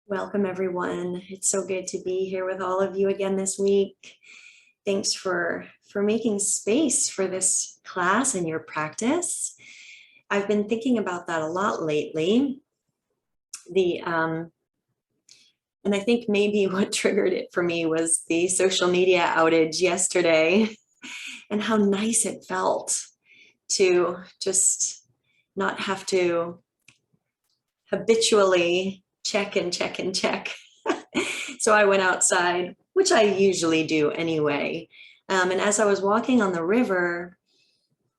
Welcome, everyone. It's so good to be here with all of you again this week. Thanks for making space for this class and your practice. I've been thinking about that a lot lately. And I think maybe what triggered it for me was the social media outage yesterday and how nice it felt to just not have to habitually check and check and check. So I went outside, which I usually do anyway. And as I was walking on the river,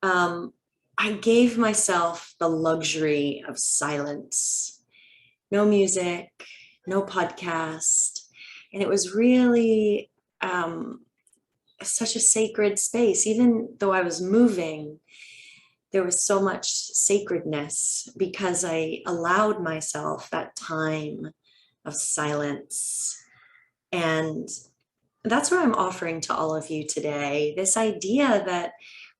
I gave myself the luxury of silence. No music, no podcast. And it was really such a sacred space. Even though I was moving, there was so much sacredness because I allowed myself that time of silence. And that's what I'm offering to all of you today. This idea that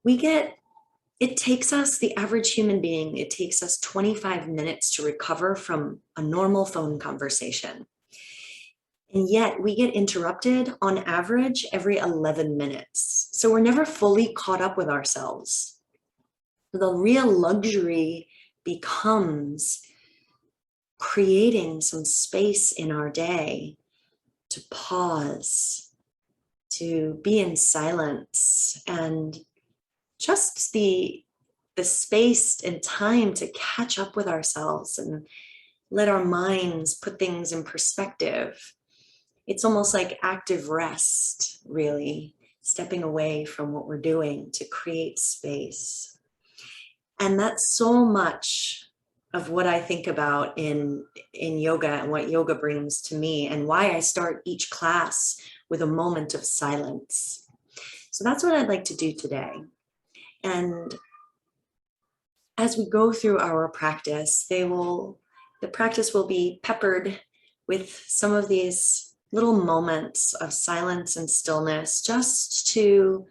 it takes us, the average human being, it takes us 25 minutes to recover from a normal phone conversation. And yet we get interrupted on average every 11 minutes. So we're never fully caught up with ourselves. The real luxury becomes creating some space in our day to pause, to be in silence, and just the space and time to catch up with ourselves and let our minds put things in perspective. It's almost like active rest, really, stepping away from what we're doing to create space. And that's so much of what I think about in yoga and what yoga brings to me, and why I start each class with a moment of silence. So that's what I'd like to do today. And as we go through our practice, the practice will be peppered with some of these little moments of silence and stillness, just to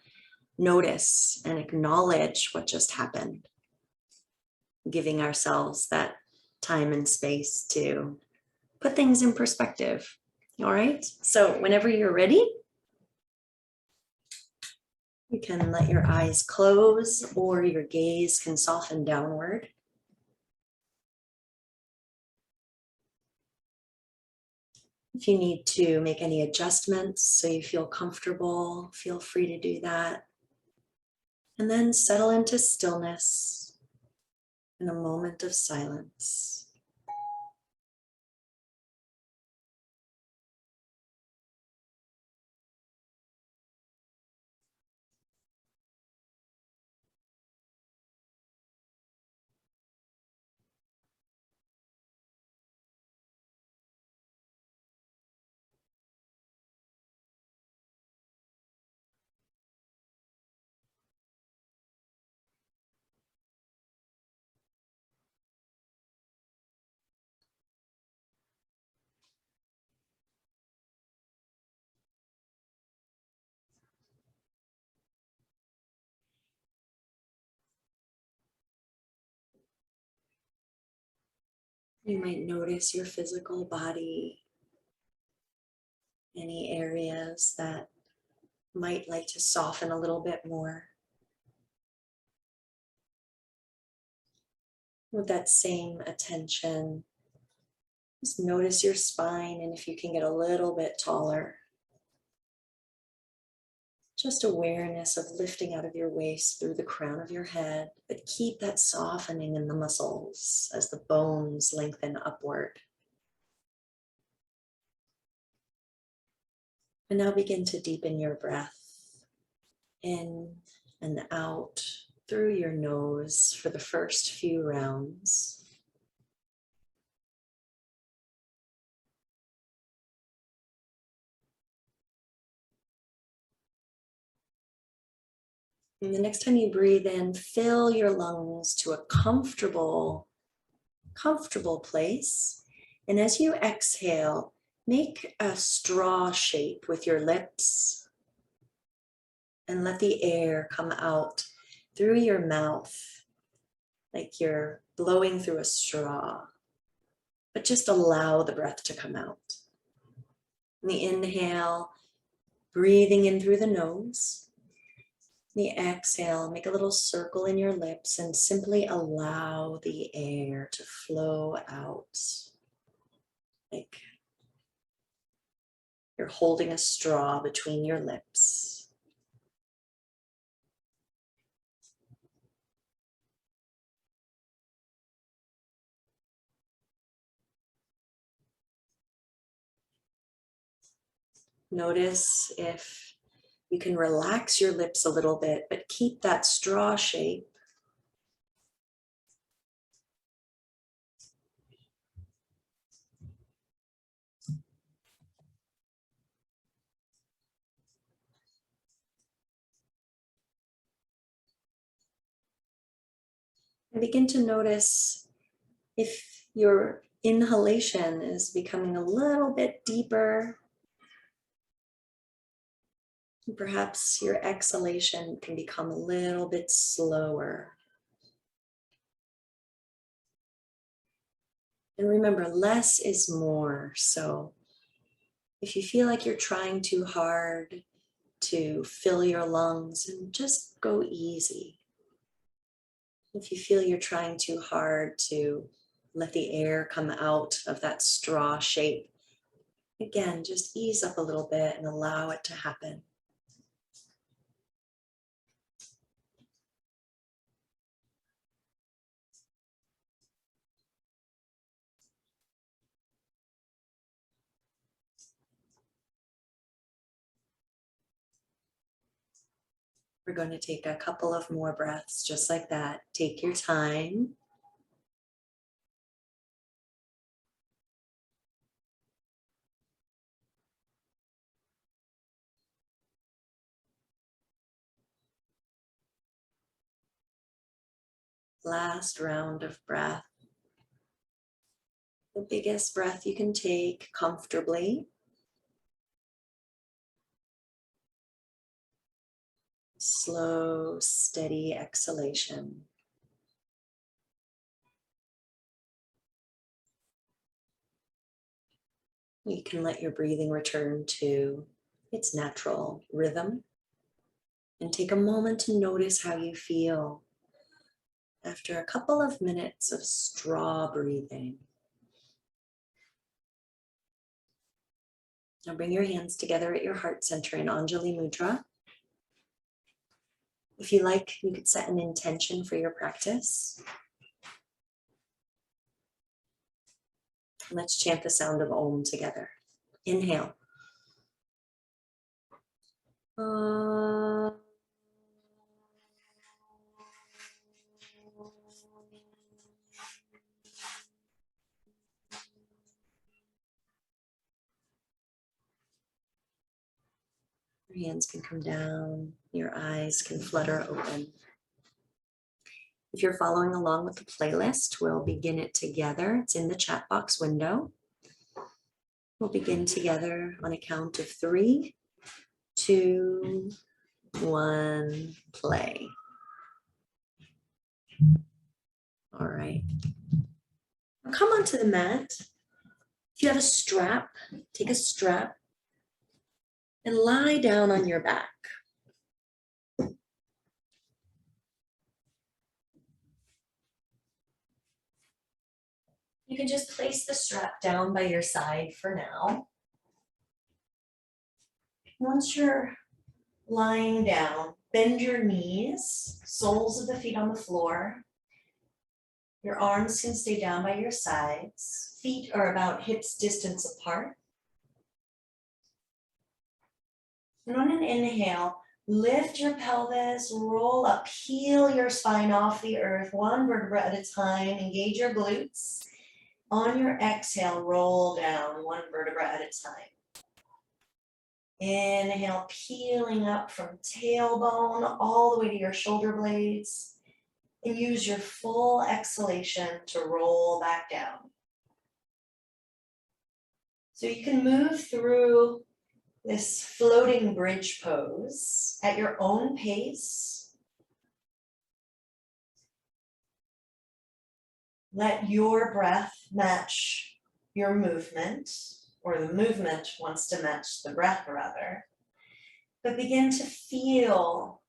notice and acknowledge what just happened, giving ourselves that time and space to put things in perspective. All right, so whenever you're ready, you can let your eyes close or your gaze can soften downward. If you need to make any adjustments so you feel comfortable, feel free to do that. And then settle into stillness in a moment of silence. You might notice your physical body, any areas that might like to soften a little bit more. With that same attention, just notice your spine, and if you can get a little bit taller, just awareness of lifting out of your waist through the crown of your head, but keep that softening in the muscles as the bones lengthen upward. And now begin to deepen your breath in and out through your nose for the first few rounds. And the next time you breathe in, fill your lungs to a comfortable place. And as you exhale, make a straw shape with your lips and let the air come out through your mouth like you're blowing through a straw. but just allow the breath to come out. And the inhale, breathing in through the nose. The exhale, make a little circle in your lips and simply allow the air to flow out. Like you're holding a straw between your lips. Notice if you can relax your lips a little bit, but keep that straw shape. And begin to notice if your inhalation is becoming a little bit deeper. Perhaps your exhalation can become a little bit slower. And remember, less is more. So if you feel like you're trying too hard to fill your lungs, and just go easy. If you feel you're trying too hard to let the air come out of that straw shape, again, just ease up a little bit and allow it to happen. We're going to take a couple of more breaths just like that. Take your time. Last round of breath. The biggest breath you can take comfortably. Slow, steady exhalation. You can let your breathing return to its natural rhythm and take a moment to notice how you feel after a couple of minutes of straw breathing. Now bring your hands together at your heart center in Anjali Mudra. If you like, you could set an intention for your practice. Let's chant the sound of Om together. Inhale. Your hands can come down, your eyes can flutter open. If you're following along with the playlist, we'll begin it together. It's in the chat box window. We'll begin together on a count of 3, 2, 1, play. All right. Now come onto the mat. If you have a strap, take a strap and lie down on your back. You can just place the strap down by your side for now. Once you're lying down, bend your knees, soles of the feet on the floor. Your arms can stay down by your sides. Feet are about hips distance apart. And on an inhale, lift your pelvis, roll up, peel your spine off the earth, one vertebra at a time, engage your glutes. On your exhale, roll down, one vertebra at a time. Inhale, peeling up from tailbone all the way to your shoulder blades. And use your full exhalation to roll back down. So you can move through this floating bridge pose at your own pace. Let your breath match your movement, or the movement wants to match the breath rather, but begin to feel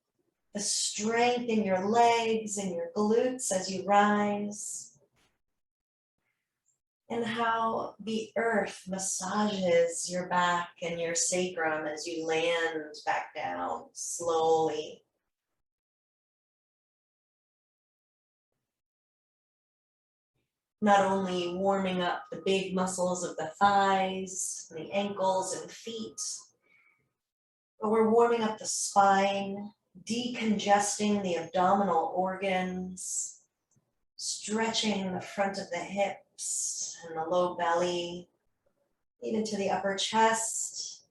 the strength in your legs and your glutes as you rise, and how the earth massages your back and your sacrum as you land back down slowly. Not only warming up the big muscles of the thighs, the ankles and feet, but we're warming up the spine, decongesting the abdominal organs, stretching the front of the hips and the low belly, even to the upper chest,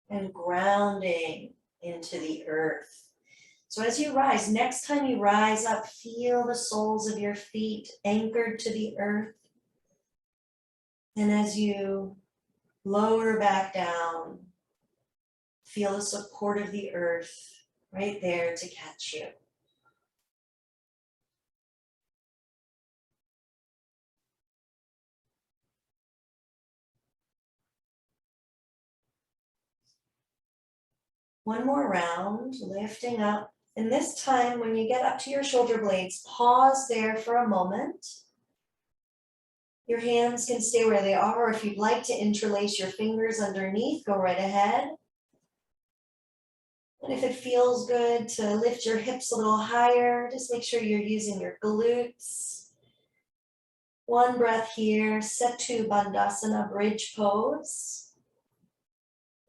and grounding into the earth. So as you rise, next time you rise up, feel the soles of your feet anchored to the earth. And as you lower back down, feel the support of the earth right there to catch you. One more round, lifting up. And this time, when you get up to your shoulder blades, pause there for a moment. Your hands can stay where they are, or if you'd like to interlace your fingers underneath, go right ahead. And if it feels good to lift your hips a little higher, just make sure you're using your glutes. One breath here, Setu Bandhasana, bridge pose.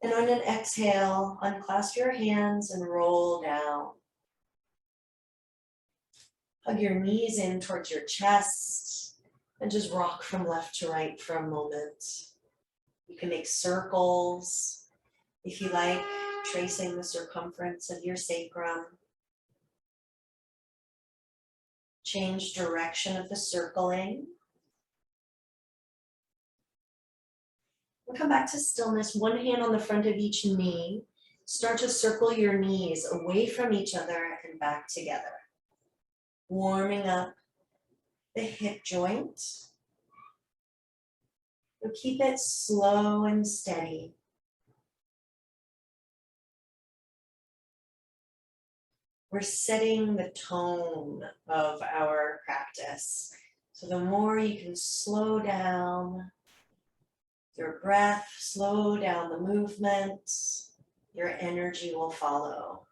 And on an exhale, unclasp your hands and roll down. Hug your knees in towards your chest and just rock from left to right for a moment. You can make circles if you like, tracing the circumference of your sacrum. Change direction of the circling. We'll come back to stillness, one hand on the front of each knee. Start to circle your knees away from each other and back together. Warming up the hip joint. We'll keep it slow and steady. We're setting the tone of our practice. So the more you can slow down your breath, slow down the movement, your energy will follow.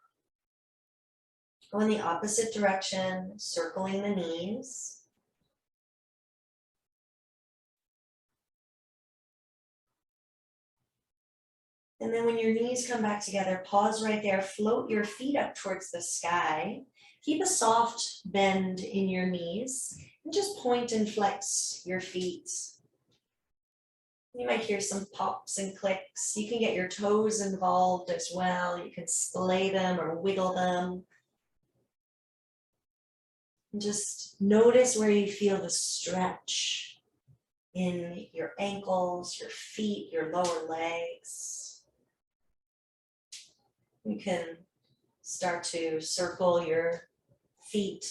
Go in the opposite direction, circling the knees. And then when your knees come back together, pause right there, float your feet up towards the sky. Keep a soft bend in your knees and just point and flex your feet. You might hear some pops and clicks. You can get your toes involved as well. You can splay them or wiggle them. And just notice where you feel the stretch in your ankles, your feet, your lower legs. You can start to circle your feet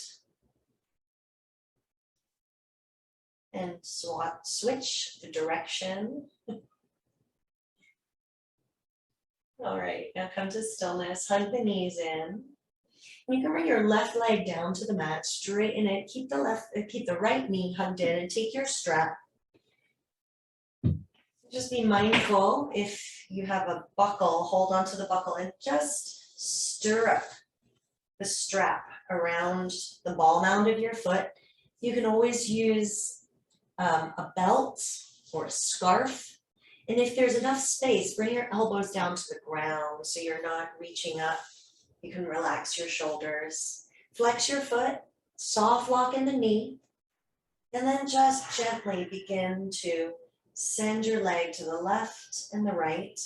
and switch the direction. All right, now come to stillness, hug the knees in. You can bring your left leg down to the mat, straighten it, keep the right knee hugged in and take your strap. Just be mindful if you have a buckle, hold onto the buckle and just stir up the strap around the ball mound of your foot. You can always use a belt or a scarf. And if there's enough space, bring your elbows down to the ground so you're not reaching up. You can relax your shoulders. Flex your foot, soft lock in the knee, and then just gently begin to send your leg to the left and the right.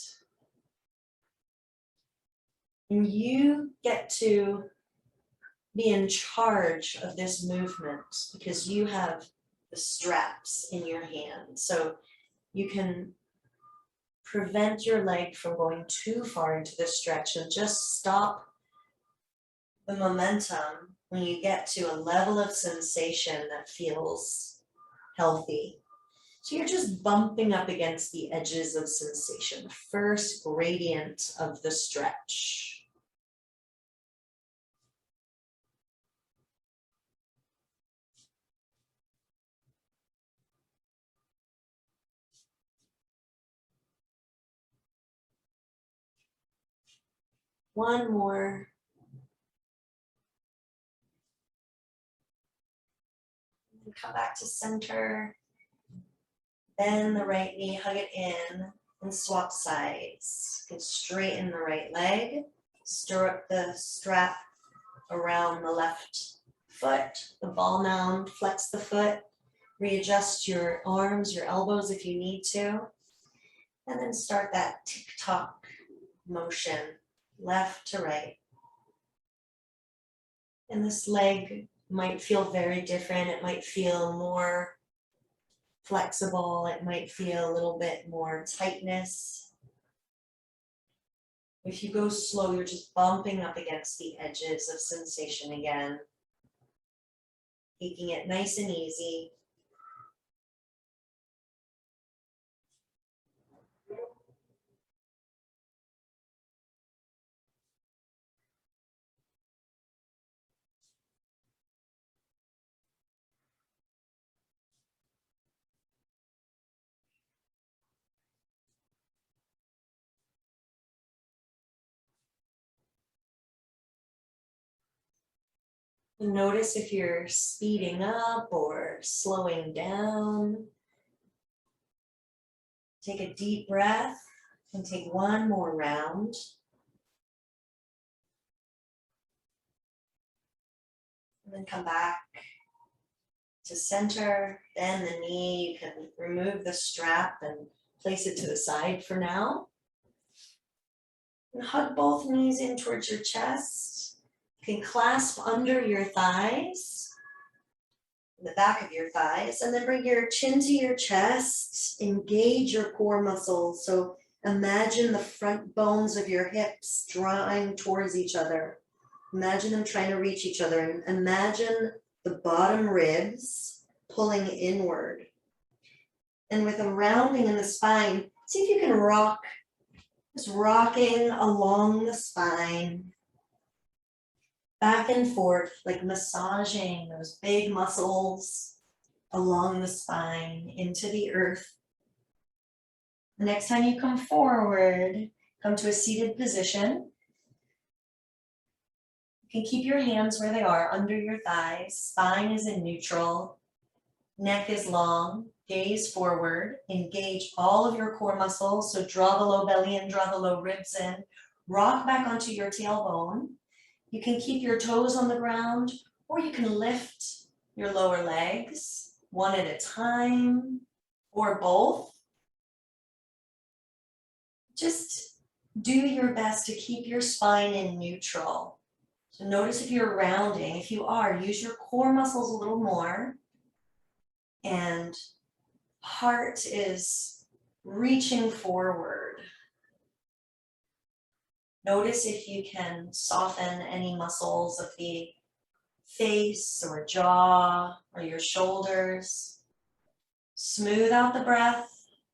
And you get to be in charge of this movement because you have the straps in your hand. So you can prevent your leg from going too far into the stretch and just stop the momentum when you get to a level of sensation that feels healthy. So you're just bumping up against the edges of sensation, first gradient of the stretch. One more. And come back to center. Bend the right knee, hug it in, and swap sides. Get straighten the right leg. Stir up the strap around the left foot, the ball mound, flex the foot. Readjust your arms, your elbows if you need to. And then start that tick-tock motion, left to right. And this leg might feel very different. It might feel more flexible. It might feel a little bit more tightness. If you go slow, you're just bumping up against the edges of sensation again. Taking it nice and easy. Notice if you're speeding up or slowing down. Take a deep breath and take one more round. And then come back to center, bend the knee. You can remove the strap and place it to the side for now. And hug both knees in towards your chest. You can clasp under your thighs, the back of your thighs, and then bring your chin to your chest. Engage your core muscles. So imagine the front bones of your hips drawing towards each other. Imagine them trying to reach each other, and imagine the bottom ribs pulling inward. And with a rounding in the spine, see if you can rock, just rocking along the spine, back and forth, like massaging those big muscles along the spine into the earth. The next time you come forward, come to a seated position. You can keep your hands where they are, under your thighs. Spine is in neutral. Neck is long. Gaze forward. Engage all of your core muscles. So draw the low belly in, draw the low ribs in. Rock back onto your tailbone. You can keep your toes on the ground, or you can lift your lower legs one at a time, or both. Just do your best to keep your spine in neutral. So notice if you're rounding. If you are, use your core muscles a little more. And heart is reaching forward. Notice if you can soften any muscles of the face or jaw or your shoulders. Smooth out the breath,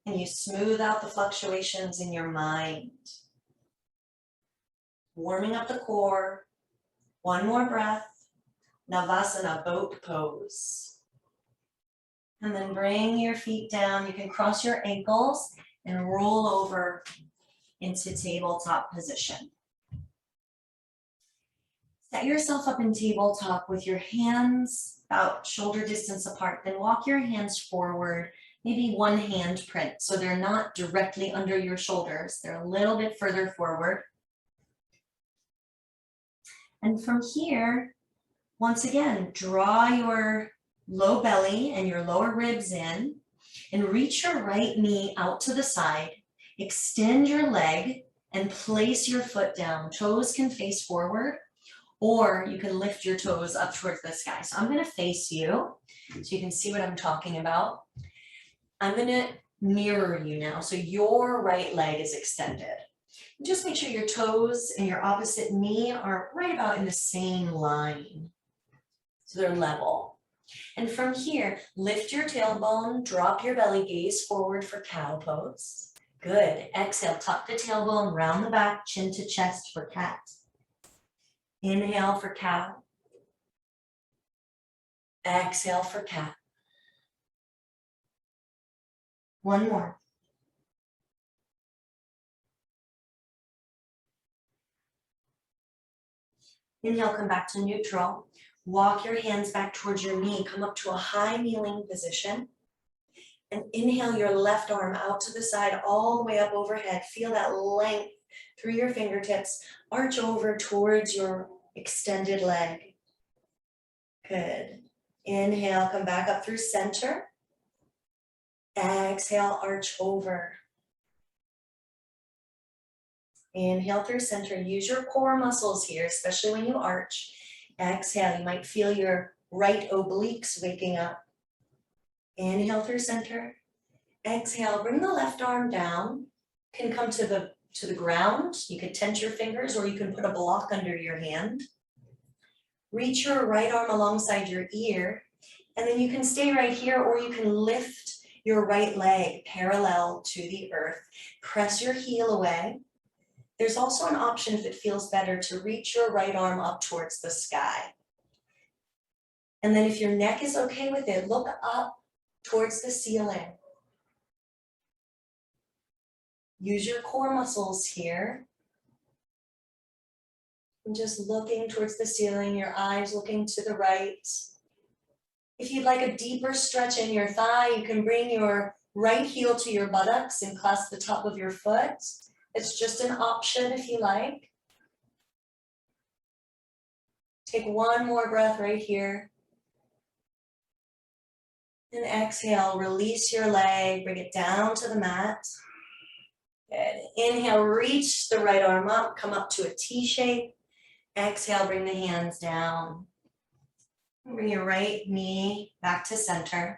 and you smooth out the fluctuations in your mind. Warming up the core. One more breath, Navasana, boat pose. And then bring your feet down. You can cross your ankles and roll over into tabletop position. Set yourself up in tabletop with your hands about shoulder distance apart. Then walk your hands forward, maybe one hand print, so they're not directly under your shoulders. They're a little bit further forward. And from here, once again, draw your low belly and your lower ribs in and reach your right knee out to the side. Extend your leg and place your foot down. Toes can face forward, or you can lift your toes up towards the sky. So I'm going to face you so you can see what I'm talking about. I'm going to mirror you now. So your right leg is extended. Just make sure your toes and your opposite knee are right about in the same line. So they're level. And from here, lift your tailbone, drop your belly, gaze forward for cow pose. Good. Exhale, tuck the tailbone, round the back, chin to chest for cat. Inhale for cow. Exhale for cat. One more. Inhale, come back to neutral. Walk your hands back towards your knee. Come up to a high kneeling position. And inhale your left arm out to the side, all the way up overhead. Feel that length through your fingertips. Arch over towards your extended leg. Good. Inhale, come back up through center. Exhale, arch over. Inhale through center. Use your core muscles here, especially when you arch. Exhale, you might feel your right obliques waking up. Inhale through center. Exhale, bring the left arm down. Can come to the ground. You could tense your fingers or you can put a block under your hand. Reach your right arm alongside your ear, and then you can stay right here or you can lift your right leg parallel to the earth. Press your heel away. There's also an option, if it feels better, to reach your right arm up towards the sky. And then if your neck is okay with it, look up towards the ceiling. Use your core muscles here. And just looking towards the ceiling, your eyes looking to the right. If you'd like a deeper stretch in your thigh, you can bring your right heel to your buttocks and clasp the top of your foot. It's just an option if you like. Take one more breath right here. And exhale, release your leg, bring it down to the mat. Good. Inhale, reach the right arm up, come up to a T shape. Exhale, bring the hands down. Bring your right knee back to center.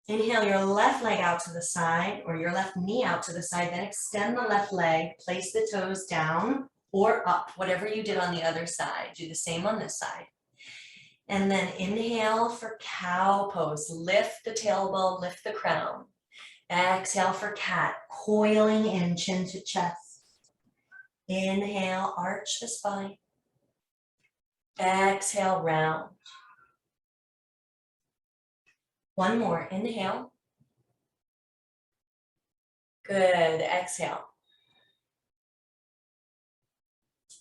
Inhale your left leg out to the side or your left knee out to the side, then extend the left leg, place the toes down or up, whatever you did on the other side. Do the same on this side. And then inhale for cow pose. Lift the tailbone, lift the crown. Exhale for cat, coiling in chin to chest. Inhale, arch the spine. Exhale, round. One more, inhale. Good, exhale.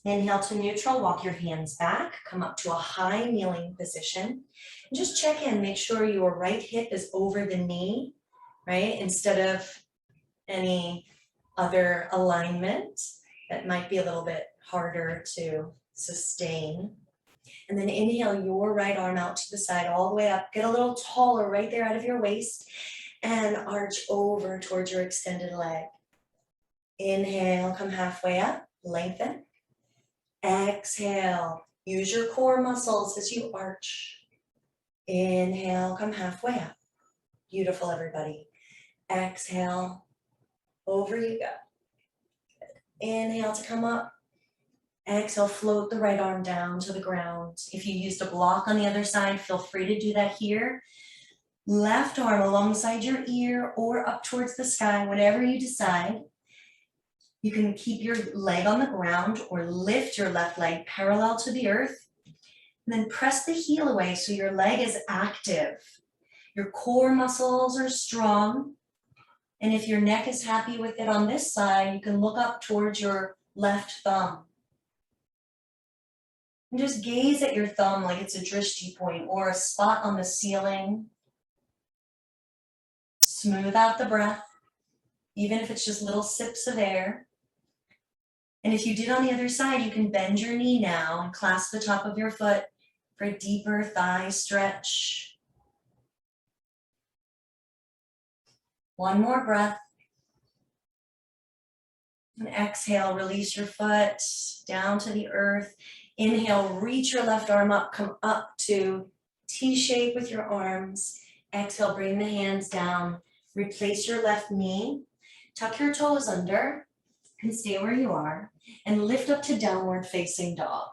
Inhale to neutral, walk your hands back, come up to a high kneeling position. And just check in, make sure your right hip is over the knee, right? Instead of any other alignment that might be a little bit harder to sustain. And then inhale your right arm out to the side, all the way up. Get a little taller right there out of your waist and arch over towards your extended leg. Inhale, come halfway up, lengthen. Exhale, use your core muscles as you arch. Inhale, come halfway up. Beautiful, everybody. Exhale, over you go. Inhale to come up. Exhale, float the right arm down to the ground. If you used a block on the other side, feel free to do that here. Left arm alongside your ear or up towards the sky, whatever you decide. You can keep your leg on the ground or lift your left leg parallel to the earth. And then press the heel away so your leg is active. Your core muscles are strong. And if your neck is happy with it on this side, you can look up towards your left thumb. And just gaze at your thumb like it's a drishti point or a spot on the ceiling. Smooth out the breath, even if it's just little sips of air. And if you did on the other side, you can bend your knee now and clasp the top of your foot for a deeper thigh stretch. One more breath. And exhale, release your foot down to the earth. Inhale, reach your left arm up, come up to T shape with your arms. Exhale, bring the hands down. Replace your left knee. Tuck your toes under and stay where you are. And lift up to downward facing dog.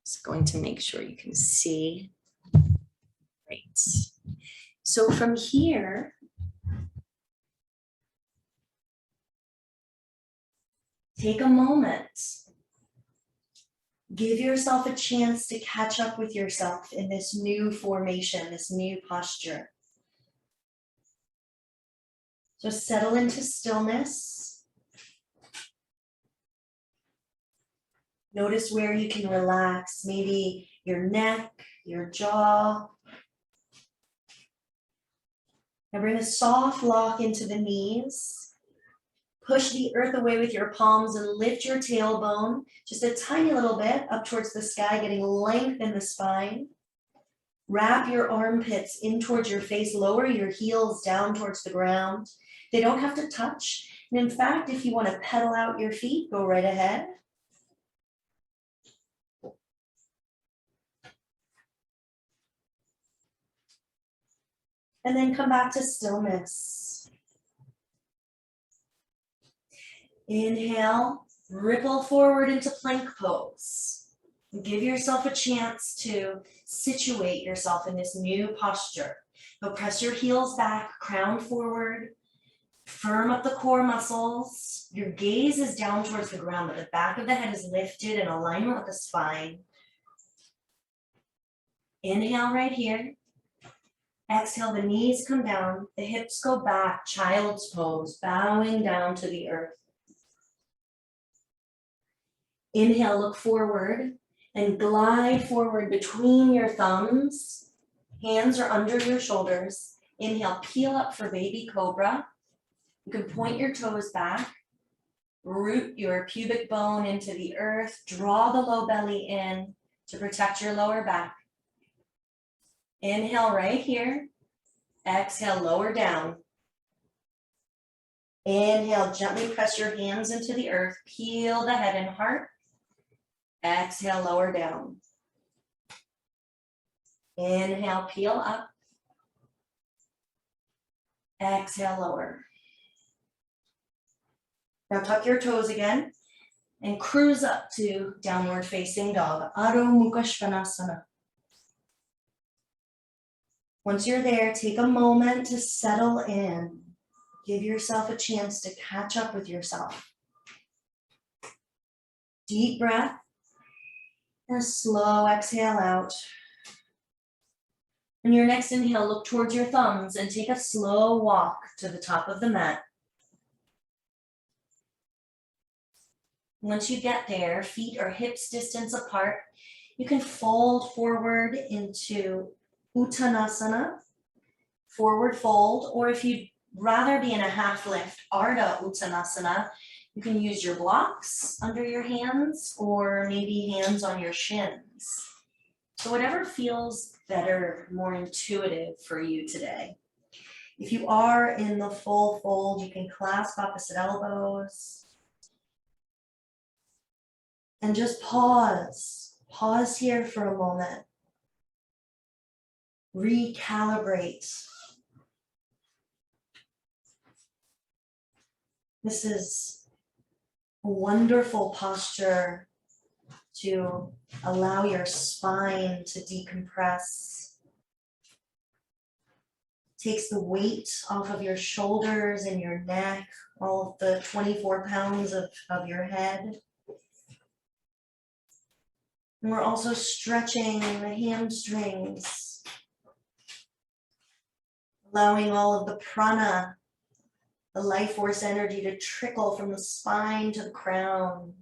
Just going to make sure you can see. Great. So from here, take a moment. Give yourself a chance to catch up with yourself in this new formation, this new posture. So settle into stillness. Notice where you can relax, maybe your neck, your jaw. Now bring a soft lock into the knees. Push the earth away with your palms and lift your tailbone just a tiny little bit up towards the sky, getting length in the spine. Wrap your armpits in towards your face, lower your heels down towards the ground. They don't have to touch. And in fact, if you want to pedal out your feet, go right ahead. And then come back to stillness. Inhale, ripple forward into plank pose. Give yourself a chance to situate yourself in this new posture. Now press your heels back, crown forward, firm up the core muscles. Your gaze is down towards the ground, but the back of the head is lifted in alignment with the spine. Inhale right here. Exhale, the knees come down, the hips go back, child's pose, bowing down to the earth. Inhale, look forward and glide forward between your thumbs. Hands are under your shoulders. Inhale, peel up for baby cobra. You can point your toes back, root your pubic bone into the earth, draw the low belly in to protect your lower back. Inhale right here. Exhale, lower down. Inhale, gently press your hands into the earth, peel the head and heart. Exhale, lower down. Inhale, peel up. Exhale, lower. Now tuck your toes again and cruise up to downward facing dog, Adho Mukha Svanasana. Once you're there, take a moment to settle in. Give yourself a chance to catch up with yourself. Deep breath and a slow exhale out. On your next inhale, look towards your thumbs and take a slow walk to the top of the mat. Once you get there, feet are hips distance apart. You can fold forward into Uttanasana, forward fold, or if you'd rather be in a half lift, Ardha Uttanasana, you can use your blocks under your hands or maybe hands on your shins. So whatever feels better, more intuitive for you today. If you are in the full fold, you can clasp opposite elbows. And just pause. Pause here for a moment. Recalibrate. This is a wonderful posture to allow your spine to decompress. Takes the weight off of your shoulders and your neck, all of the 24 pounds of your head. And we're also stretching the hamstrings, allowing all of the prana, the life force energy to trickle from the spine to the crown,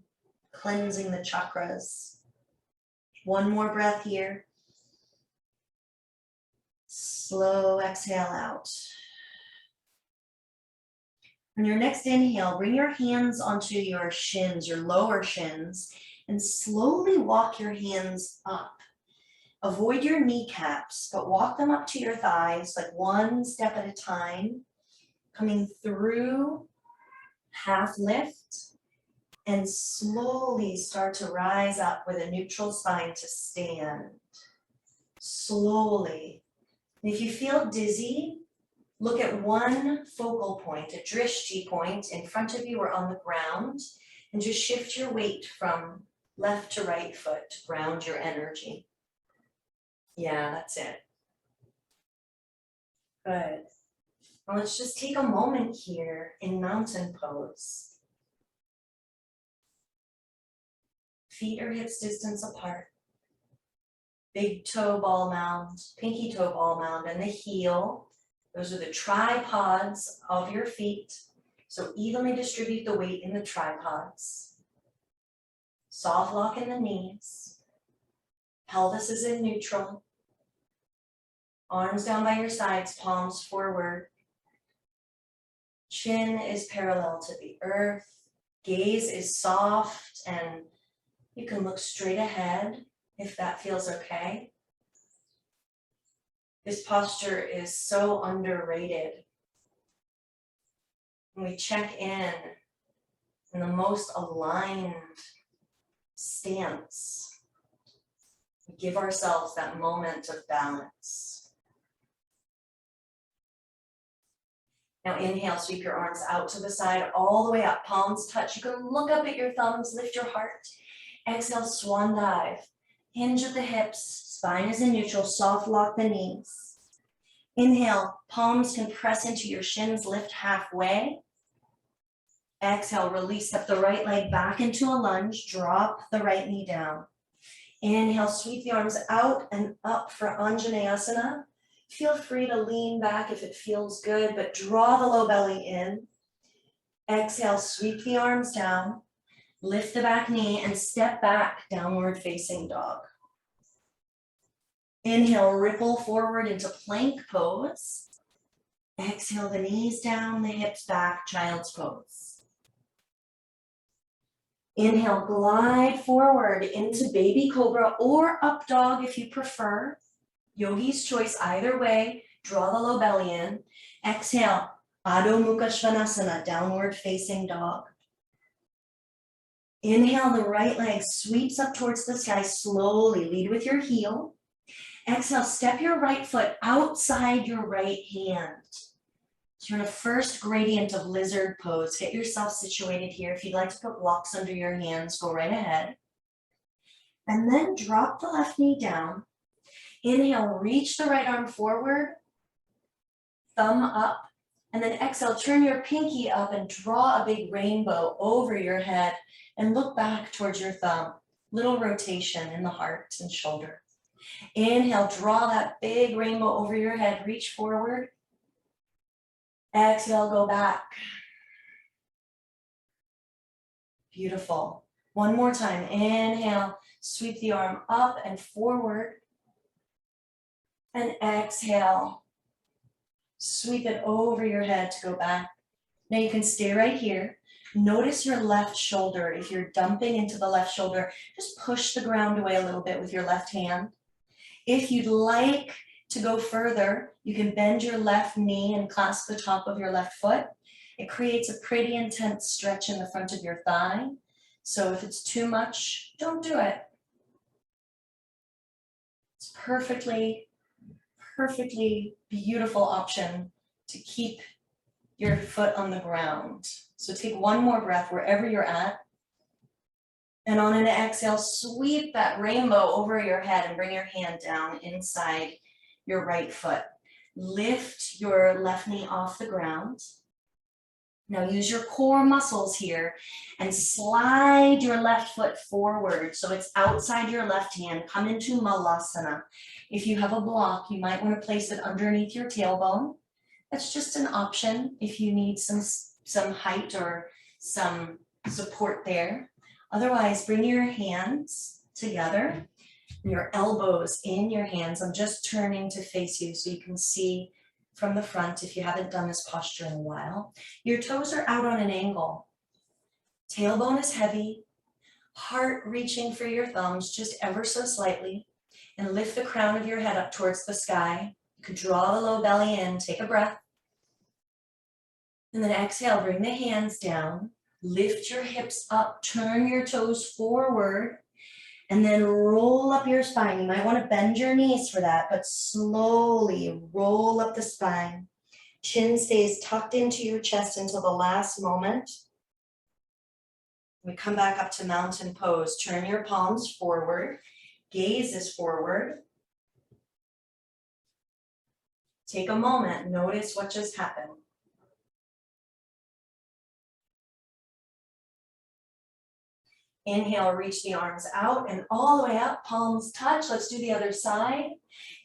cleansing the chakras. One more breath here. Slow exhale out. On your next inhale, bring your hands onto your shins, your lower shins, and slowly walk your hands up. Avoid your kneecaps, but walk them up to your thighs, like one step at a time, coming through half lift, and slowly start to rise up with a neutral spine to stand. Slowly. And if you feel dizzy, look at one focal point, a drishti point in front of you or on the ground, and just shift your weight from left to right foot to ground your energy. Yeah, that's it. Good. Now let's just take a moment here in mountain pose. Feet or hips distance apart. Big toe ball mound, pinky toe ball mound, and the heel. Those are the tripods of your feet. So evenly distribute the weight in the tripods. Soft lock in the knees. Pelvis is in neutral. Arms down by your sides, palms forward. Chin is parallel to the earth. Gaze is soft, and you can look straight ahead if that feels okay. This posture is so underrated. When we check in the most aligned stance, we give ourselves that moment of balance. Now inhale, sweep your arms out to the side, all the way up, palms touch. You can look up at your thumbs, lift your heart. Exhale, swan dive. Hinge at the hips, spine is in neutral, soft lock the knees. Inhale, palms can press into your shins, lift halfway. Exhale, release, step the right leg back into a lunge, drop the right knee down. Inhale, sweep the arms out and up for Anjaneyasana. Feel free to lean back if it feels good, but draw the low belly in. Exhale, sweep the arms down, lift the back knee and step back, downward facing dog. Inhale, ripple forward into plank pose. Exhale, the knees down, the hips back, child's pose. Inhale, glide forward into baby cobra or up dog if you prefer. Yogi's choice either way. Draw the low belly in. Exhale, Adho Mukha Svanasana, downward facing dog. Inhale, the right leg sweeps up towards the sky slowly. Lead with your heel. Exhale, step your right foot outside your right hand. So you're in a first gradient of lizard pose. Get yourself situated here. If you'd like to put blocks under your hands, go right ahead. And then drop the left knee down. Inhale, reach the right arm forward, thumb up, and then exhale, turn your pinky up and draw a big rainbow over your head and look back towards your thumb. Little rotation in the heart and shoulder. Inhale, draw that big rainbow over your head, reach forward. Exhale, go back. Beautiful. One more time. Inhale, sweep the arm up and forward. And exhale, sweep it over your head to go back. Now you can stay right here. Notice your left shoulder. If you're dumping into the left shoulder, just push the ground away a little bit with your left hand. If you'd like to go further, you can bend your left knee and clasp the top of your left foot. It creates a pretty intense stretch in the front of your thigh. So if it's too much, don't do it. It's perfectly beautiful option to keep your foot on the ground. So take one more breath wherever you're at. And on an exhale, sweep that rainbow over your head and bring your hand down inside your right foot. Lift your left knee off the ground. Now use your core muscles here and slide your left foot forward so it's outside your left hand. Come into Malasana. If you have a block, you might want to place it underneath your tailbone. That's just an option if you need some height or some support there. Otherwise, bring your hands together, your elbows in your hands. I'm just turning to face you so you can see from the front if you haven't done this posture in a while. Your toes are out on an angle. Tailbone is heavy, heart reaching for your thumbs just ever so slightly, and lift the crown of your head up towards the sky. You can draw the low belly in, take a breath. And then exhale, bring the hands down, lift your hips up, turn your toes forward, and then roll up your spine. You might want to bend your knees for that, but slowly roll up the spine. Chin stays tucked into your chest until the last moment. We come back up to mountain pose. Turn your palms forward. Gaze is forward. Take a moment. Notice what just happened. Inhale, reach the arms out and all the way up. Palms touch. Let's do the other side.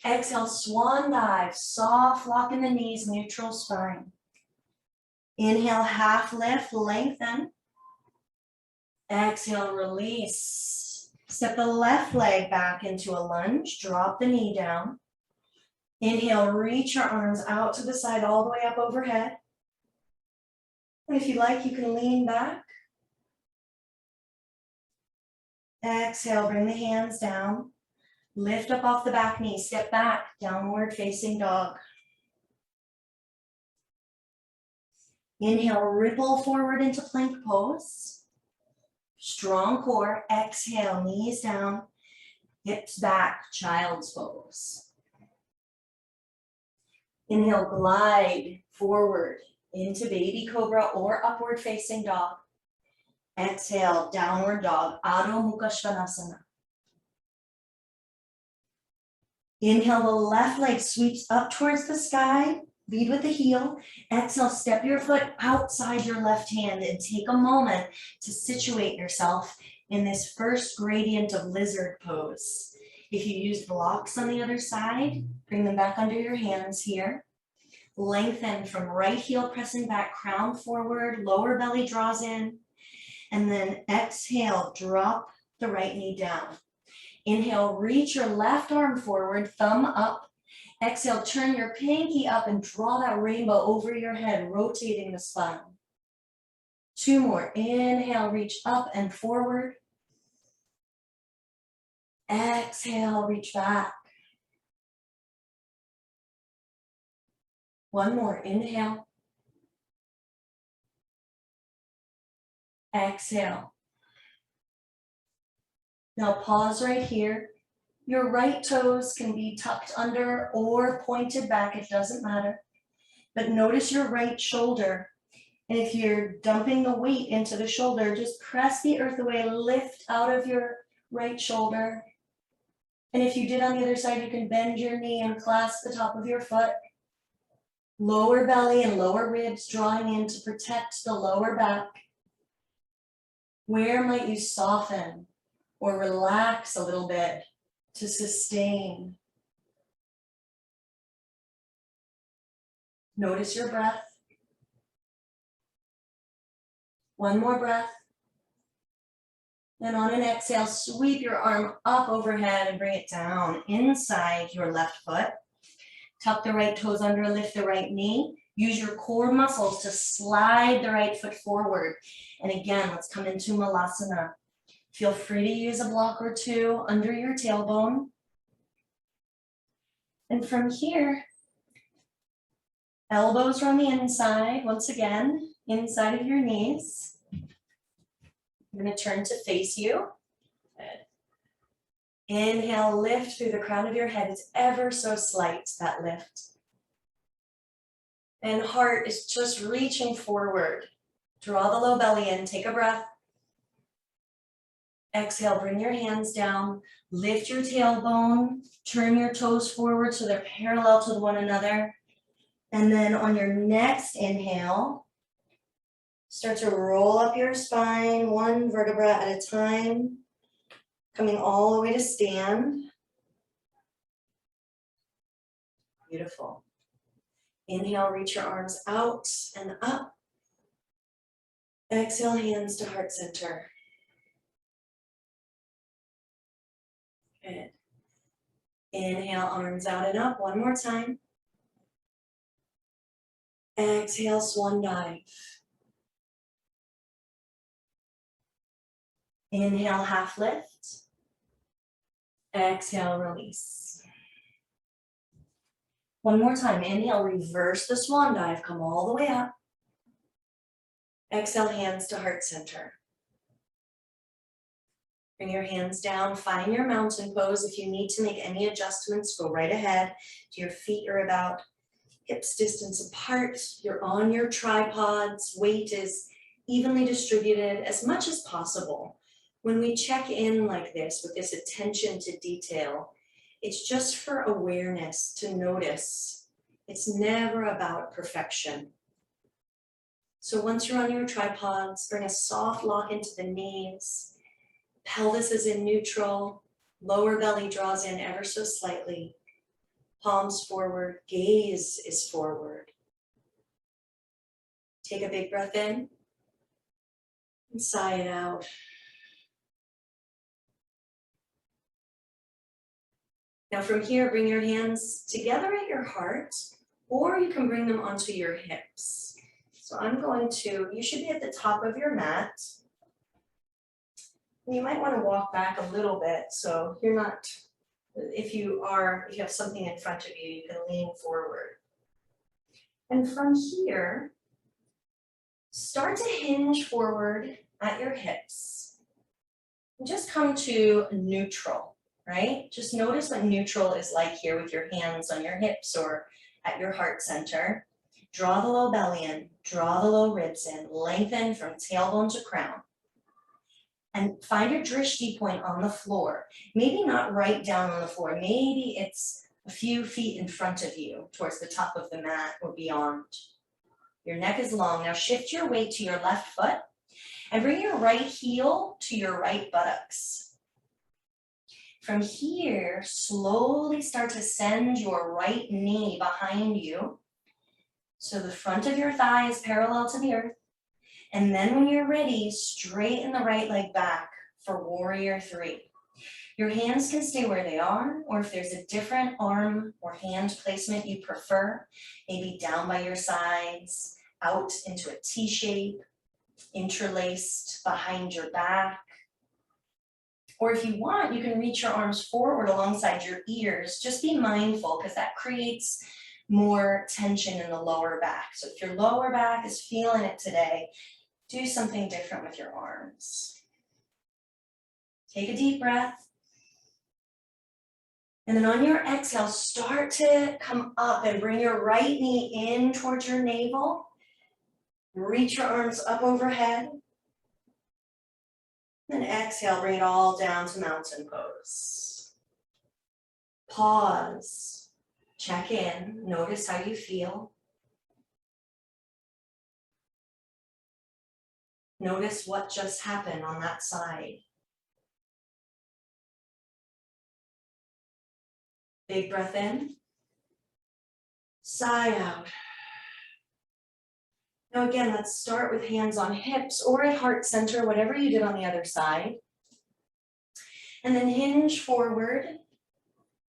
Exhale, swan dive. Soft lock in the knees, neutral spine. Inhale, half lift, lengthen. Exhale, release. Step the left leg back into a lunge. Drop the knee down. Inhale, reach your arms out to the side all the way up overhead. And if you like, you can lean back. Exhale, bring the hands down. Lift up off the back knee. Step back, downward facing dog. Inhale, ripple forward into plank pose. Strong core. Exhale, knees down, hips back, child's pose. Inhale, glide forward into baby cobra or upward facing dog. Exhale, downward dog, Adho Mukha Svanasana. Inhale, the left leg sweeps up towards the sky. Lead with the heel. Exhale, step your foot outside your left hand and take a moment to situate yourself in this first gradient of lizard pose. If you use blocks on the other side, bring them back under your hands here. Lengthen from right heel pressing back, crown forward, lower belly draws in. And then exhale, drop the right knee down. Inhale, reach your left arm forward, thumb up. Exhale, turn your pinky up and draw that rainbow over your head, rotating the spine. 2 more. Inhale, reach up and forward. Exhale, reach back. 1 more. Inhale. Exhale. Now pause right here. Your right toes can be tucked under or pointed back, it doesn't matter. But notice your right shoulder. And if you're dumping the weight into the shoulder, just press the earth away, lift out of your right shoulder. And if you did on the other side, you can bend your knee and clasp the top of your foot. Lower belly and lower ribs drawing in to protect the lower back. Where might you soften or relax a little bit to sustain? Notice your breath. 1 more breath. And on an exhale, sweep your arm up overhead and bring it down inside your left foot. Tuck the right toes under, lift the right knee. Use your core muscles to slide the right foot forward. And again, let's come into Malasana. Feel free to use a block or 2 under your tailbone. And from here, elbows are on the inside, once again, inside of your knees. I'm going to turn to face you. Good. Inhale, lift through the crown of your head. It's ever so slight, that lift. And heart is just reaching forward. Draw the low belly in, take a breath. Exhale, bring your hands down, lift your tailbone, turn your toes forward so they're parallel to one another. And then on your next inhale, start to roll up your spine, 1 vertebra at a time, coming all the way to stand. Beautiful. Inhale, reach your arms out and up. Exhale, hands to heart center. Good. Inhale, arms out and up. 1 more time. Exhale, swan dive. Inhale, half lift. Exhale, release. 1 more time. Inhale, reverse the swan dive. Come all the way up. Exhale, hands to heart center. Bring your hands down. Find your mountain pose. If you need to make any adjustments, go right ahead. Your feet are about hips distance apart. You're on your tripods. Weight is evenly distributed as much as possible. When we check in like this with this attention to detail, it's just for awareness to notice. It's never about perfection. So once you're on your tripods, bring a soft lock into the knees. Pelvis is in neutral. Lower belly draws in ever so slightly. Palms forward, gaze is forward. Take a big breath in and sigh it out. Now from here, bring your hands together at your heart, or you can bring them onto your hips. So I'm going to, you should be at the top of your mat. You might want to walk back a little bit so you're not, if you have something in front of you, you can lean forward. And from here, start to hinge forward at your hips. And just come to neutral, right? Just notice what neutral is like here with your hands on your hips or at your heart center. Draw the low belly in, draw the low ribs in, lengthen from tailbone to crown. And find your drishti point on the floor. Maybe not right down on the floor. Maybe it's a few feet in front of you towards the top of the mat or beyond. Your neck is long. Now shift your weight to your left foot and bring your right heel to your right buttocks. From here, slowly start to send your right knee behind you. So the front of your thigh is parallel to the earth. And then when you're ready, straighten the right leg back for warrior three. Your hands can stay where they are, or if there's a different arm or hand placement you prefer, maybe down by your sides, out into a T shape, interlaced behind your back. Or if you want, you can reach your arms forward alongside your ears. Just be mindful because that creates more tension in the lower back. So if your lower back is feeling it today, do something different with your arms. Take a deep breath. And then on your exhale, start to come up and bring your right knee in towards your navel. Reach your arms up overhead. Then exhale, bring it all down to mountain pose. Pause. Check in. Notice how you feel. Notice what just happened on that side. Big breath in. Sigh out. Now again, let's start with hands on hips or at heart center, whatever you did on the other side. And then hinge forward,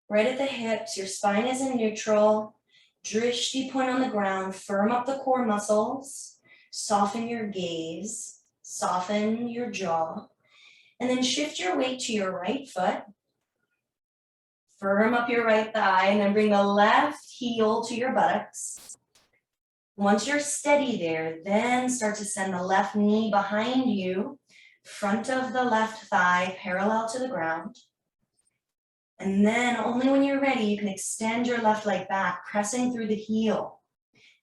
right at the hips. Your spine is in neutral. Drishti point on the ground. Firm up the core muscles. Soften your gaze. Soften your jaw. And then shift your weight to your right foot. Firm up your right thigh and then bring the left heel to your buttocks. Once you're steady there, then start to send the left knee behind you, front of the left thigh parallel to the ground. And then only when you're ready, you can extend your left leg back, pressing through the heel.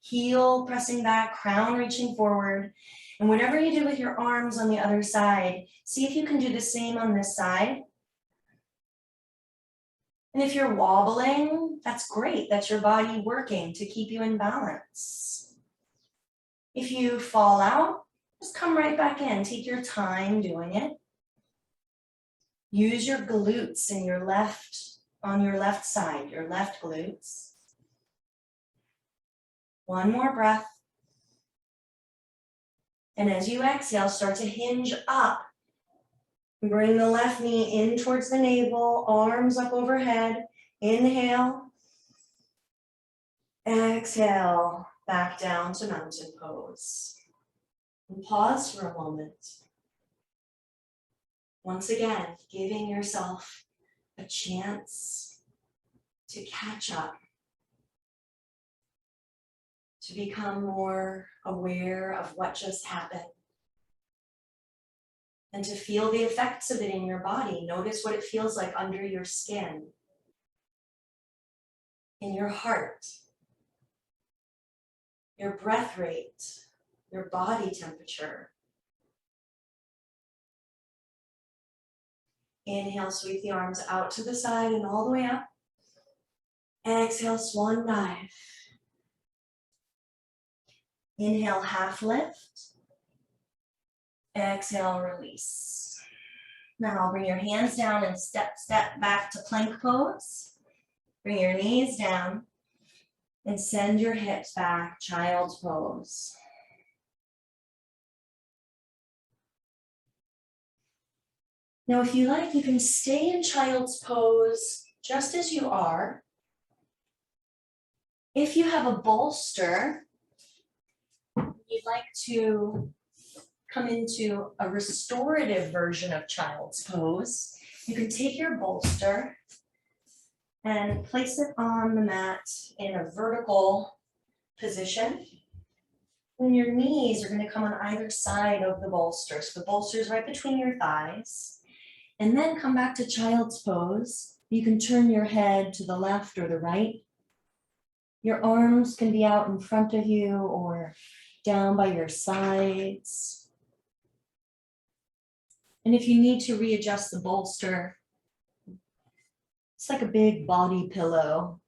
Heel pressing back, crown reaching forward. And whatever you do with your arms on the other side, see if you can do the same on this side. And if you're wobbling, that's great. That's your body working to keep you in balance. If you fall out, just come right back in. Take your time doing it. Use your glutes in your left, on your left side, your left glutes. One more breath. And as you exhale, start to hinge up. Bring the left knee in towards the navel, arms up overhead. Inhale. Exhale, back down to mountain pose. And pause for a moment. Once again, giving yourself a chance to catch up, to become more aware of what just happened, and to feel the effects of it in your body. Notice what it feels like under your skin, in your heart, your breath rate, your body temperature. Inhale, sweep the arms out to the side and all the way up. Exhale, swan dive. Inhale, half lift. Exhale, release. Now bring your hands down and step back to plank pose. Bring your knees down and send your hips back, child's pose. Now, if you like, you can stay in child's pose just as you are. If you have a bolster, you'd like to come into a restorative version of child's pose, you can take your bolster and place it on the mat in a vertical position. And your knees are going to come on either side of the bolster. So the bolster is right between your thighs. And then come back to child's pose. You can turn your head to the left or the right. Your arms can be out in front of you or down by your sides. And if you need to readjust the bolster, it's like a big body pillow.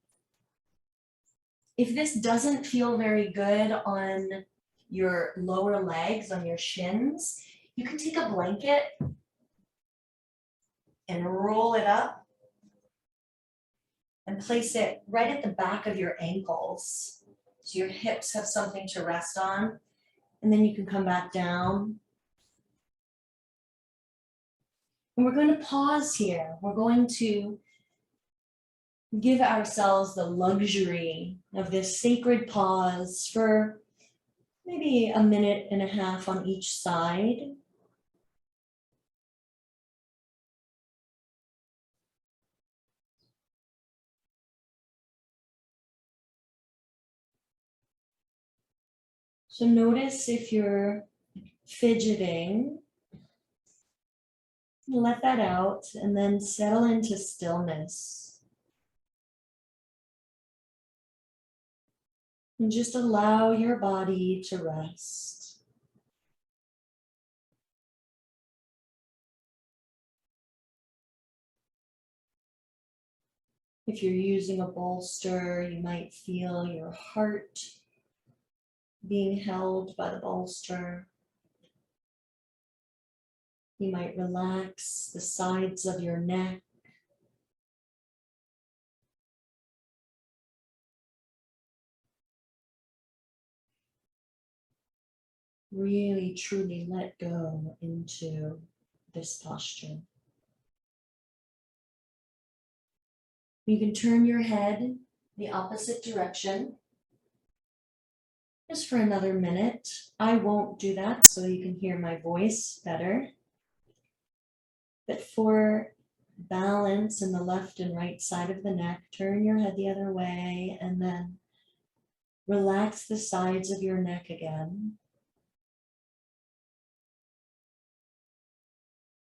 If this doesn't feel very good on your lower legs, on your shins, you can take a blanket and roll it up and place it right at the back of your ankles. So your hips have something to rest on, and then you can come back down. And we're going to pause here. We're going to give ourselves the luxury of this sacred pause for maybe a minute and a half on each side. So notice if you're fidgeting, let that out and then settle into stillness. And just allow your body to rest. If you're using a bolster, you might feel your heart being held by the bolster. You might relax the sides of your neck. Really, truly let go into this posture. You can turn your head the opposite direction. Just for another minute. I won't do that so you can hear my voice better. But for balance in the left and right side of the neck, turn your head the other way and then relax the sides of your neck again.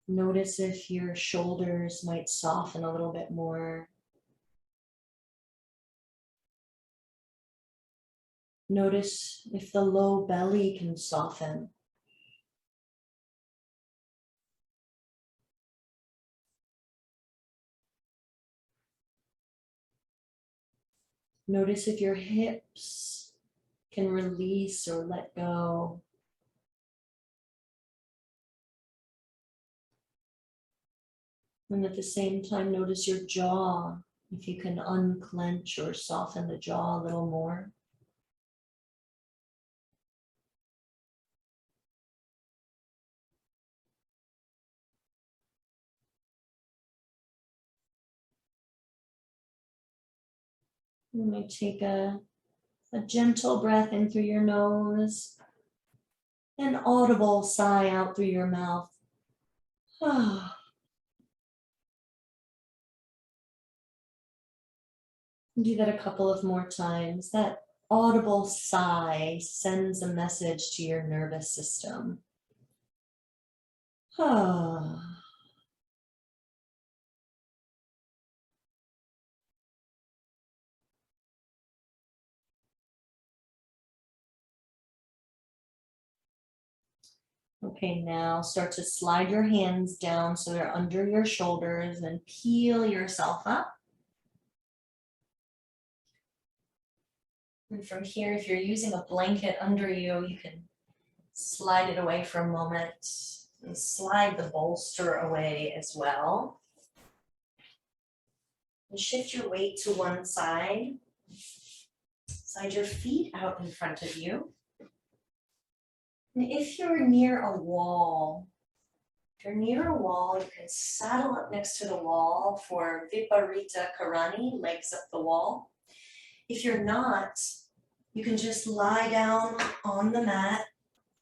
Notice if your shoulders might soften a little bit more. Notice if the low belly can soften. Notice if your hips can release or let go. And at the same time, notice your jaw, if you can unclench or soften the jaw a little more. You might take a gentle breath in through your nose, an audible sigh out through your mouth. Do that a couple of more times. That audible sigh sends a message to your nervous system. Okay, now start to slide your hands down so they're under your shoulders and peel yourself up. And from here, if you're using a blanket under you, you can slide it away for a moment and slide the bolster away as well. And shift your weight to one side. Slide your feet out in front of you. And if you're near a wall, you can saddle up next to the wall for Viparita Karani, legs up the wall. If you're not, you can just lie down on the mat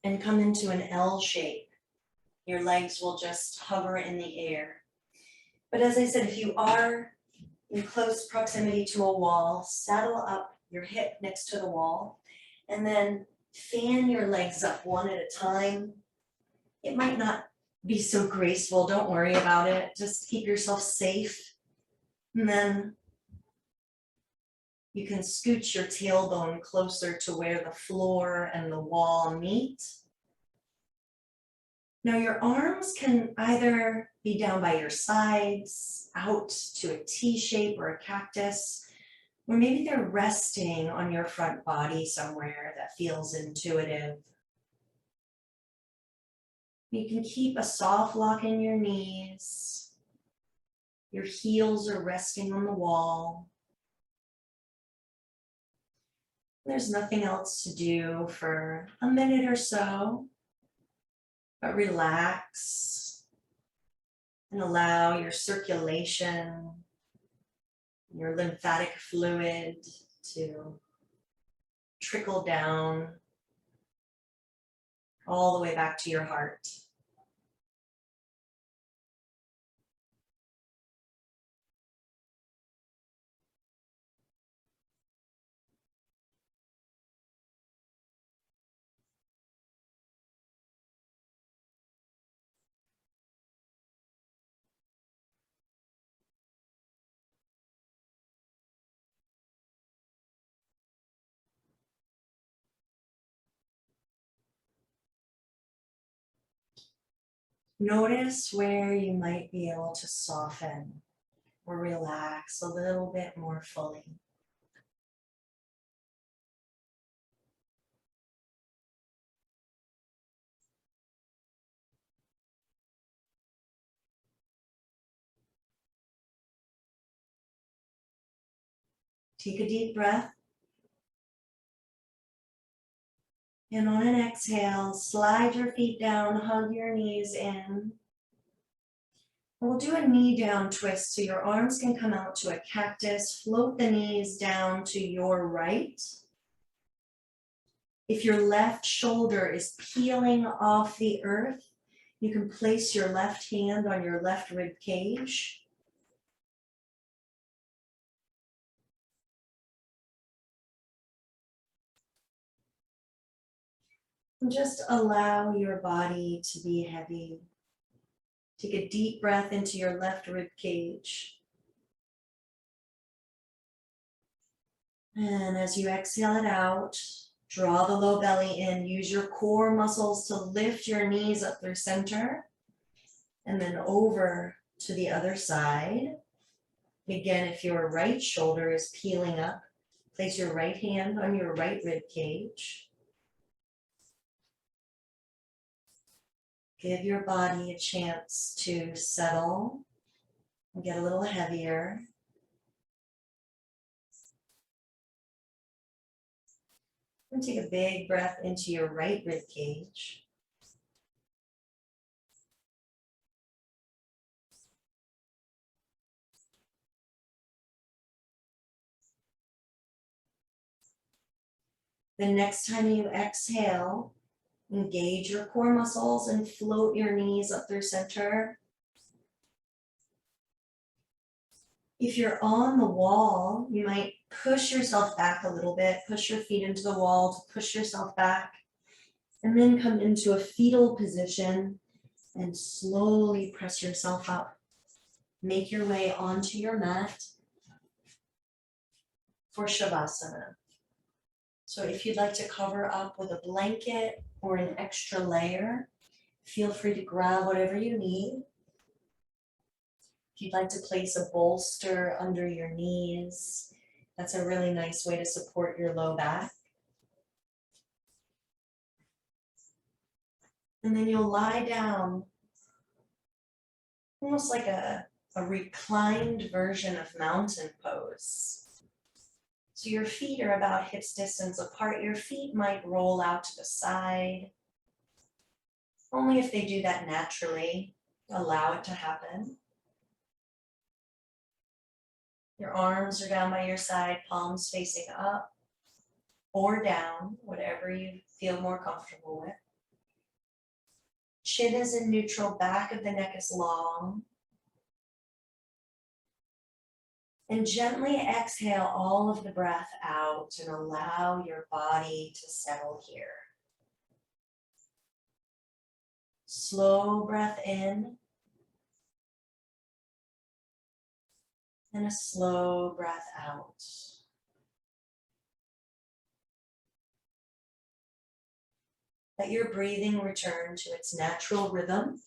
and come into an L shape. Your legs will just hover in the air. But as I said, if you are in close proximity to a wall, saddle up your hip next to the wall, and then fan your legs up one at a time. It might not be so graceful, don't worry about it. Just keep yourself safe. And then you can scooch your tailbone closer to where the floor and the wall meet. Now your arms can either be down by your sides, out to a T shape or a cactus, or maybe they're resting on your front body somewhere that feels intuitive. You can keep a soft lock in your knees. Your heels are resting on the wall. There's nothing else to do for a minute or so, but relax and allow your circulation, your lymphatic fluid to trickle down all the way back to your heart. Notice where you might be able to soften or relax a little bit more fully. Take a deep breath. And on an exhale, slide your feet down, hug your knees in. We'll do a knee down twist so your arms can come out to a cactus. Float the knees down to your right. If your left shoulder is peeling off the earth, you can place your left hand on your left rib cage. And just allow your body to be heavy. Take a deep breath into your left rib cage. And as you exhale it out, draw the low belly in. Use your core muscles to lift your knees up through center. And then over to the other side. Again, if your right shoulder is peeling up, place your right hand on your right rib cage. Give your body a chance to settle and get a little heavier. And take a big breath into your right rib cage. The next time you exhale, engage your core muscles and float your knees up through center. If you're on the wall, you might push yourself back a little bit, push your feet into the wall to push yourself back, and then come into a fetal position and slowly press yourself up. Make your way onto your mat for Shavasana. So if you'd like to cover up with a blanket or an extra layer, Feel free to grab whatever you need. If you'd like to place a bolster under your knees, that's a really nice way to support your low back. And then you'll lie down, almost like a reclined version of mountain pose. So your feet are about hips distance apart. Your feet might roll out to the side. Only if they do that naturally. Allow it to happen. Your arms are down by your side, palms facing up or down, whatever you feel more comfortable with. Chin is in neutral, back of the neck is long. And gently exhale all of the breath out and allow your body to settle here. Slow breath in and a slow breath out. Let your breathing return to its natural rhythm.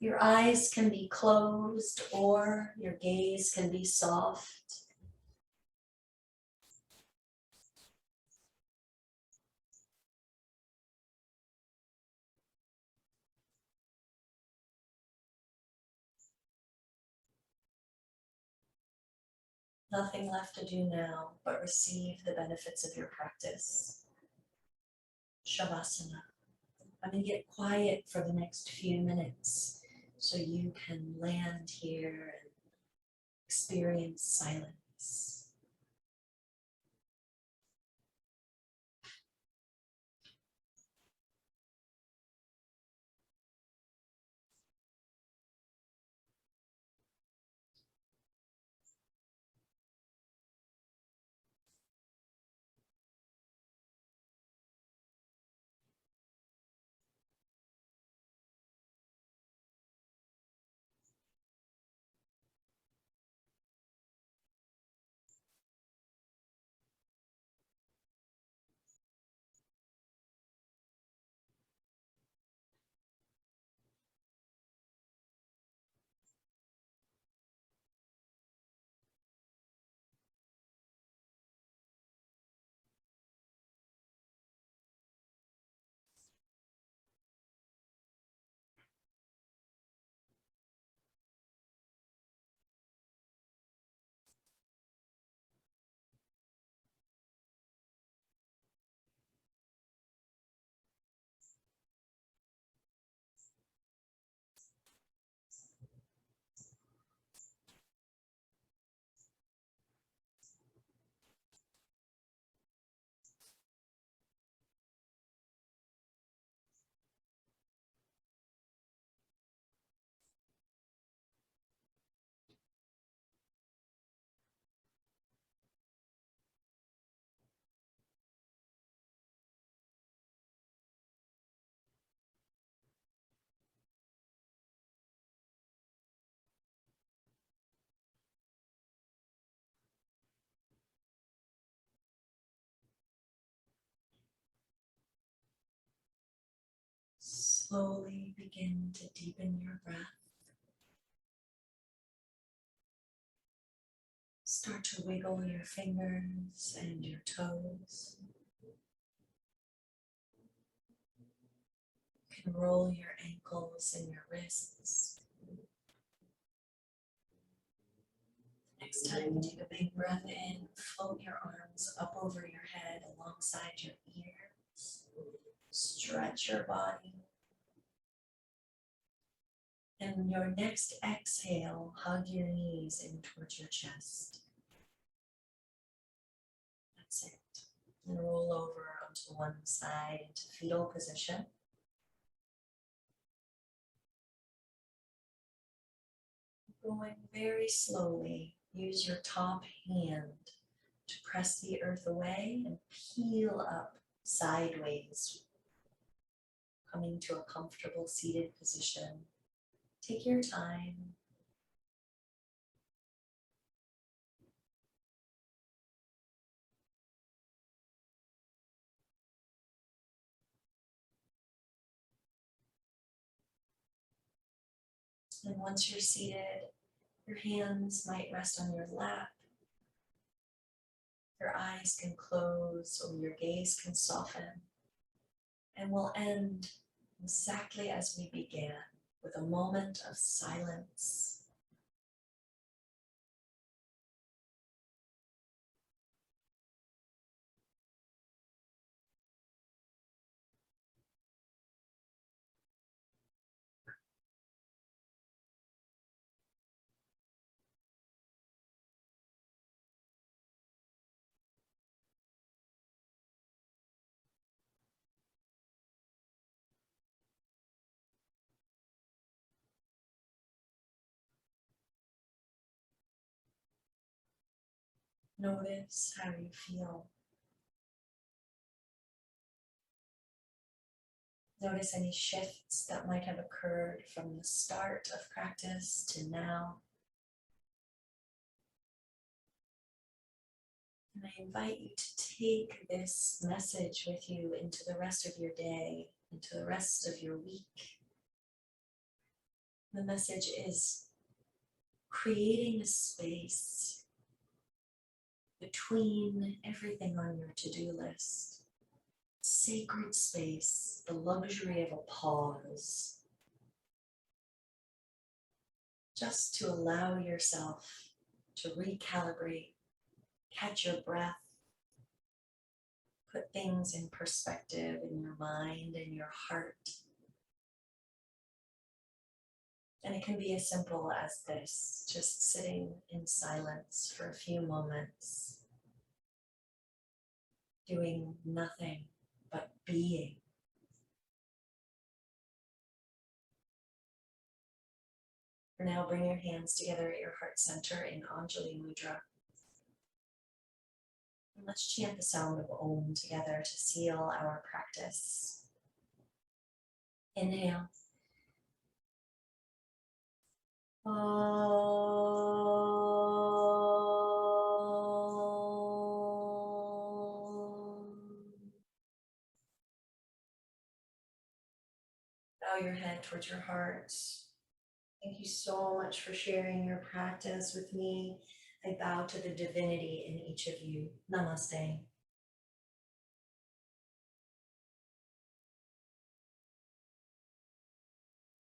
Your eyes can be closed or your gaze can be soft. Nothing left to do now but receive the benefits of your practice. Shavasana. I'm going to get quiet for the next few minutes so you can land here and experience silence. Slowly begin to deepen your breath. Start to wiggle your fingers and your toes. You can roll your ankles and your wrists. Next time you take a big breath in, float your arms up over your head alongside your ears. Stretch your body. And your next exhale, hug your knees in towards your chest. That's it. And roll over onto one side into fetal position. Going very slowly, use your top hand to press the earth away and peel up sideways, coming to a comfortable seated position. Take your time. And once you're seated, your hands might rest on your lap. Your eyes can close or your gaze can soften. And we'll end exactly as we began, with a moment of silence. Notice how you feel. Notice any shifts that might have occurred from the start of practice to now. And I invite you to take this message with you into the rest of your day, into the rest of your week. The message is creating a space between everything on your to-do list. Sacred space, the luxury of a pause. Just to allow yourself to recalibrate, catch your breath, put things in perspective in your mind and your heart. And it can be as simple as this, just sitting in silence for a few moments, doing nothing but being. For now, bring your hands together at your heart center in Anjali Mudra. And let's chant the sound of Om together to seal our practice. Inhale. Bow your head towards your heart. Thank you so much for sharing your practice with me. I bow to the divinity in each of you. Namaste.